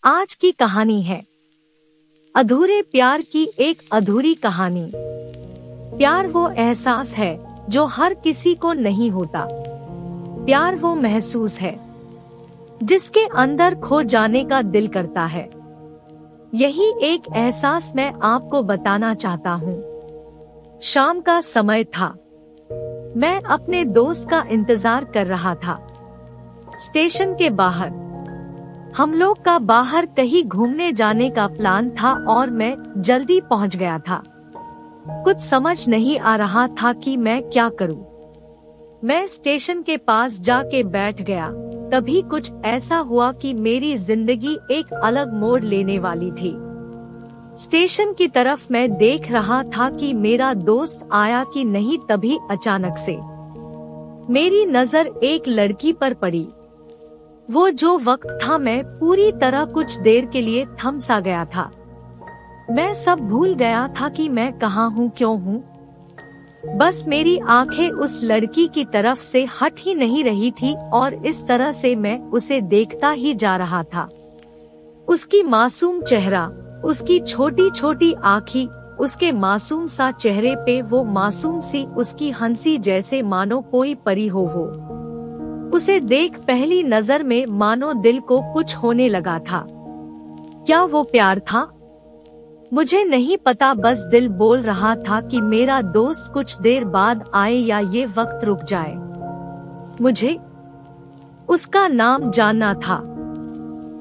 आज की कहानी है अधूरे प्यार की एक अधूरी कहानी। प्यार वो एहसास है जो हर किसी को नहीं होता। प्यार वो महसूस है जिसके अंदर खो जाने का दिल करता है। यही एक एहसास मैं आपको बताना चाहता हूँ। शाम का समय था। मैं अपने दोस्त का इंतजार कर रहा था। स्टेशन के बाहर हम लोग का बाहर कहीं घूमने जाने का प्लान था और मैं जल्दी पहुंच गया था। कुछ समझ नहीं आ रहा था कि मैं क्या करूं। मैं स्टेशन के पास जाके बैठ गया। तभी कुछ ऐसा हुआ कि मेरी जिंदगी एक अलग मोड़ लेने वाली थी। स्टेशन की तरफ मैं देख रहा था कि मेरा दोस्त आया कि नहीं, तभी अचानक से मेरी नजर एक लड़की पर पड़ी। वो जो वक्त था, मैं पूरी तरह कुछ देर के लिए थम सा गया था। मैं सब भूल गया था कि मैं कहाँ हूँ, क्यों हूँ। बस मेरी आंखें उस लड़की की तरफ से हट ही नहीं रही थी और इस तरह से मैं उसे देखता ही जा रहा था। उसकी मासूम चेहरा, उसकी छोटी छोटी आँखें, उसके मासूम सा चेहरे पे वो मासूम सी उसकी हंसी, जैसे मानो कोई परी हो। उसे देख पहली नजर में मानो दिल को कुछ होने लगा था। क्या वो प्यार था? मुझे नहीं पता, बस दिल बोल रहा था कि मेरा दोस्त कुछ देर बाद आए या ये वक्त रुक जाए। मुझे उसका नाम जानना था।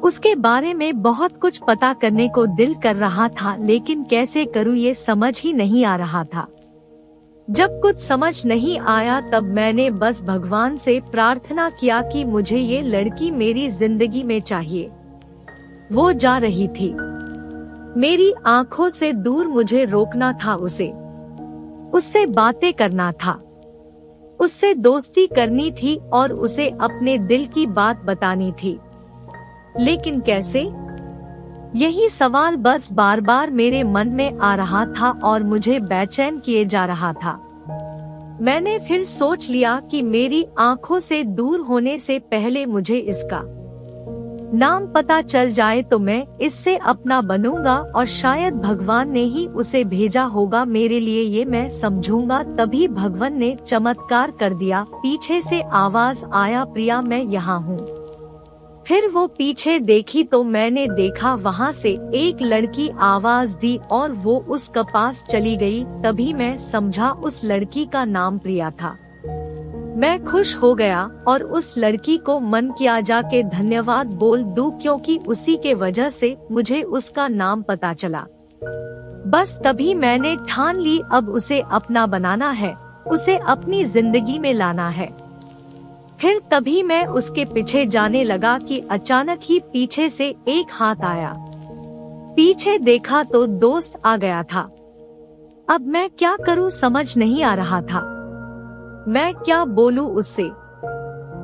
उसके बारे में बहुत कुछ पता करने को दिल कर रहा था, लेकिन कैसे करूं ये समझ ही नहीं आ रहा था। जब कुछ समझ नहीं आया तब मैंने बस भगवान से प्रार्थना किया कि मुझे ये लड़की मेरी जिंदगी में चाहिए। वो जा रही थी। मेरी आंखों से दूर मुझे रोकना था उससे बातें करना था, उससे दोस्ती करनी थी और उसे अपने दिल की बात बतानी थी। लेकिन कैसे? यही सवाल बस बार बार मेरे मन में आ रहा था और मुझे बेचैन किए जा रहा था। मैंने फिर सोच लिया कि मेरी आंखों से दूर होने से पहले मुझे इसका नाम पता चल जाए तो मैं इससे अपना बनूंगा और शायद भगवान ने ही उसे भेजा होगा मेरे लिए, ये मैं समझूंगा। तभी भगवान ने चमत्कार कर दिया। पीछे से आवाज आया, प्रिया मैं यहाँ हूँ। फिर वो पीछे देखी तो मैंने देखा वहाँ से एक लड़की आवाज दी और वो उसके पास चली गई। तभी मैं समझा उस लड़की का नाम प्रिया था। मैं खुश हो गया और उस लड़की को मन किया जाके धन्यवाद बोल दूं, क्योंकि उसी के वजह से मुझे उसका नाम पता चला। बस तभी मैंने ठान ली, अब उसे अपना बनाना है, उसे अपनी जिंदगी में लाना है। फिर तभी मैं उसके पीछे जाने लगा कि अचानक ही पीछे से एक हाथ आया। पीछे देखा तो दोस्त आ गया था। अब मैं क्या करूं समझ नहीं आ रहा था। मैं क्या बोलूं उससे,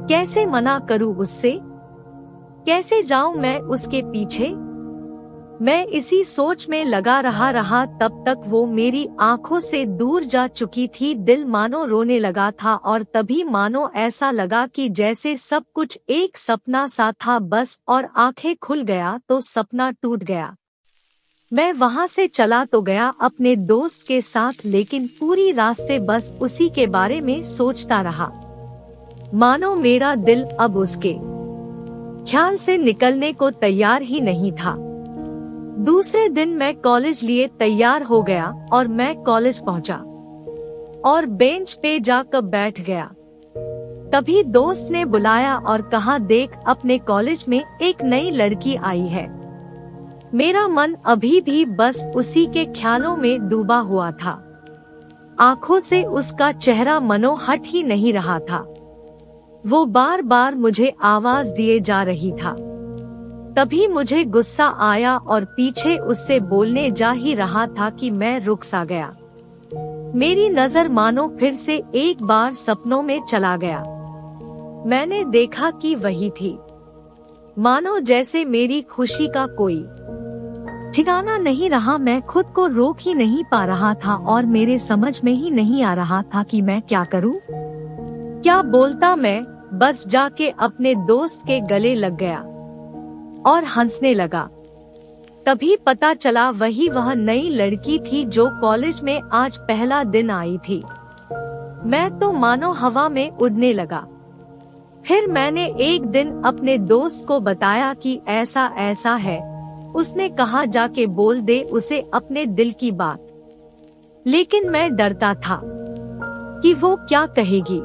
कैसे मना करूं उससे, कैसे जाऊं मैं उसके पीछे। मैं इसी सोच में लगा रहा तब तक वो मेरी आंखों से दूर जा चुकी थी। दिल मानो रोने लगा था और तभी मानो ऐसा लगा कि जैसे सब कुछ एक सपना सा था बस, और आंखें खुल गया तो सपना टूट गया। मैं वहां से चला तो गया अपने दोस्त के साथ, लेकिन पूरी रास्ते बस उसी के बारे में सोचता रहा। मानो मेरा दिल अब उसके ख्याल से निकलने को तैयार ही नहीं था। दूसरे दिन मैं कॉलेज लिए तैयार हो गया और मैं कॉलेज पहुंचा और बेंच पे जाकर बैठ गया। तभी दोस्त ने बुलाया और कहा, देख अपने कॉलेज में एक नई लड़की आई है। मेरा मन अभी भी बस उसी के ख्यालों में डूबा हुआ था। आंखों से उसका चेहरा मनो हट ही नहीं रहा था। वो बार बार मुझे आवाज दिए जा रही था। तभी मुझे गुस्सा आया और पीछे उससे बोलने जा ही रहा था कि मैं रुक सा गया। मेरी नजर मानो फिर से एक बार सपनों में चला गया। मैंने देखा कि वही थी। मानो जैसे मेरी खुशी का कोई ठिकाना नहीं रहा। मैं खुद को रोक ही नहीं पा रहा था और मेरे समझ में ही नहीं आ रहा था कि मैं क्या करूं, क्या बोलता। मैं बस जाके अपने दोस्त के गले लग गया। और हंसने लगा। तभी पता चला वह नई लड़की थी जो कॉलेज में आज पहला दिन आई थी। मैं तो मानो हवा में उड़ने लगा। फिर मैंने एक दिन अपने दोस्त को बताया कि ऐसा ऐसा है। उसने कहा जाके बोल दे उसे अपने दिल की बात। लेकिन मैं डरता था कि वो क्या कहेगी,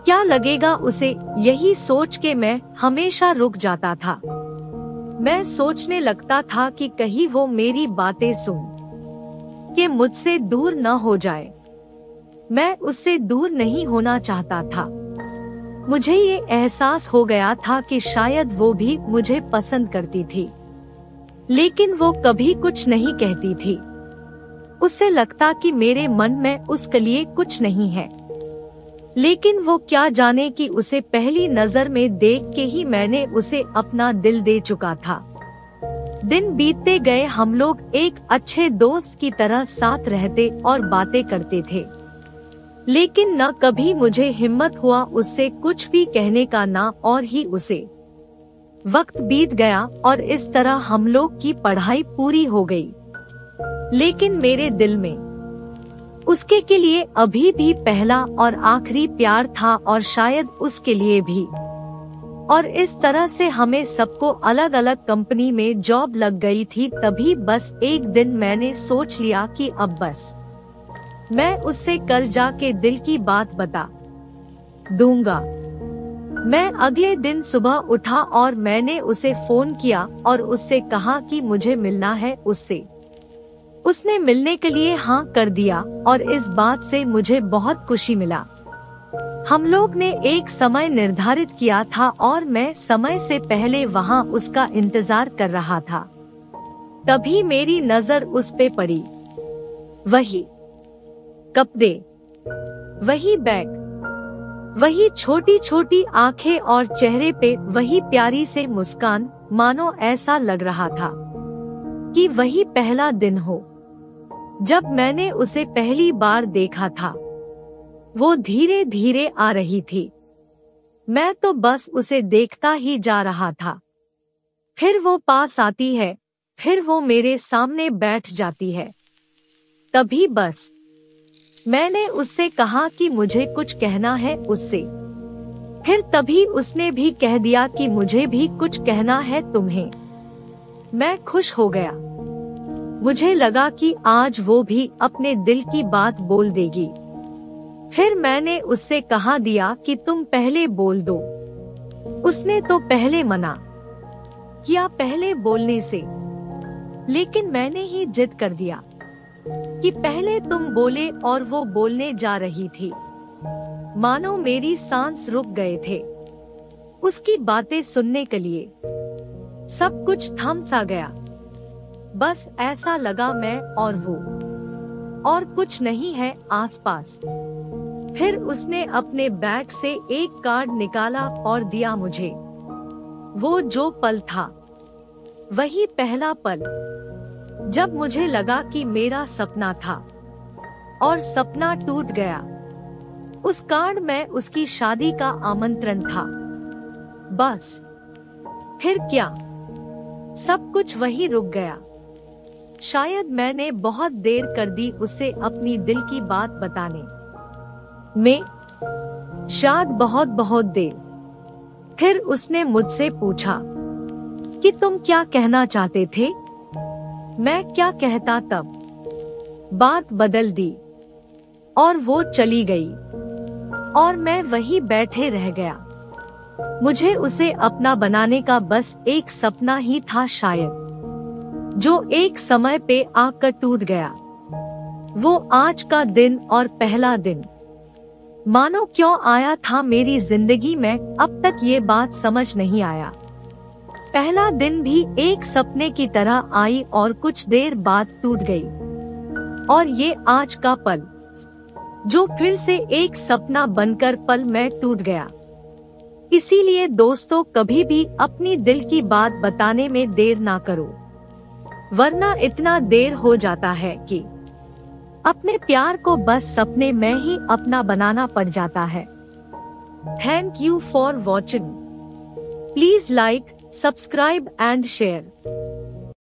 क्या लगेगा उसे। यही सोच के मैं हमेशा रुक जाता था। मैं सोचने लगता था कि कहीं वो मेरी बातें सुन के मुझसे दूर न हो जाए। मैं उससे दूर नहीं होना चाहता था। मुझे ये एहसास हो गया था कि शायद वो भी मुझे पसंद करती थी, लेकिन वो कभी कुछ नहीं कहती थी। उससे लगता कि मेरे मन में उसके लिए कुछ नहीं है, लेकिन वो क्या जाने कि उसे पहली नजर में देख के ही मैंने उसे अपना दिल दे चुका था। दिन बीतते गए, हम लोग एक अच्छे दोस्त की तरह साथ रहते और बातें करते थे, लेकिन न कभी मुझे हिम्मत हुआ उससे कुछ भी कहने का। ना और ही उसे वक्त बीत गया और इस तरह हम लोग की पढ़ाई पूरी हो गई। लेकिन मेरे दिल में उसके के लिए अभी भी पहला और आखिरी प्यार था, और शायद उसके लिए भी। और इस तरह से हमें सबको अलग अलग कंपनी में जॉब लग गई थी। तभी बस एक दिन मैंने सोच लिया कि अब बस मैं उससे कल जाके दिल की बात बता दूंगा। मैं अगले दिन सुबह उठा और मैंने उसे फोन किया और उससे कहा कि मुझे मिलना है उससे। उसने मिलने के लिए हाँ कर दिया और इस बात से मुझे बहुत खुशी मिला। हम लोग ने एक समय निर्धारित किया था और मैं समय से पहले वहाँ उसका इंतजार कर रहा था। तभी मेरी नजर उस पे पड़ी। वही कपड़े, वही बैग, वही छोटी छोटी आंखें और चेहरे पे वही प्यारी से मुस्कान। मानो ऐसा लग रहा था कि वही पहला दिन हो जब मैंने उसे पहली बार देखा था। वो धीरे धीरे आ रही थी। मैं तो बस उसे देखता ही जा रहा था। फिर वो पास आती है, फिर वो मेरे सामने बैठ जाती है। तभी बस मैंने उससे कहा कि मुझे कुछ कहना है उससे। फिर तभी उसने भी कह दिया कि मुझे भी कुछ कहना है तुम्हें। मैं खुश हो गया। मुझे लगा कि आज वो भी अपने दिल की बात बोल देगी। फिर मैंने उससे कहा दिया कि तुम पहले बोल दो। उसने तो पहले मना किया पहले बोलने से, लेकिन मैंने ही जिद कर दिया कि पहले तुम बोले, और वो बोलने जा रही थी। मानो मेरी सांस रुक गए थे उसकी बातें सुनने के लिए। सब कुछ थम सा गया। बस ऐसा लगा मैं और वो, और कुछ नहीं है आसपास। फिर उसने अपने बैग से एक कार्ड निकाला और दिया मुझे। वो जो पल था, वही पहला पल जब मुझे लगा कि मेरा सपना था और सपना टूट गया। उस कार्ड में उसकी शादी का आमंत्रण था। बस फिर क्या, सब कुछ वहीं रुक गया। शायद मैंने बहुत देर कर दी उसे अपनी दिल की बात बताने में, शायद बहुत बहुत देर। फिर उसने मुझसे पूछा कि तुम क्या कहना चाहते थे। मैं क्या कहता तब। बात बदल दी और वो चली गई और मैं वहीं बैठे रह गया। मुझे उसे अपना बनाने का बस एक सपना ही था शायद, जो एक समय पे आकर टूट गया। वो आज का दिन और पहला दिन मानो क्यों आया था मेरी जिंदगी में, अब तक ये बात समझ नहीं आया। पहला दिन भी एक सपने की तरह आई और कुछ देर बाद टूट गई। और ये आज का पल, जो फिर से एक सपना बनकर पल में टूट गया। इसीलिए दोस्तों, कभी भी अपनी दिल की बात बताने में देर ना करो, वरना इतना देर हो जाता है कि अपने प्यार को बस सपने में ही अपना बनाना पड़ जाता है। Thank you for watching. Please like, Subscribe and share.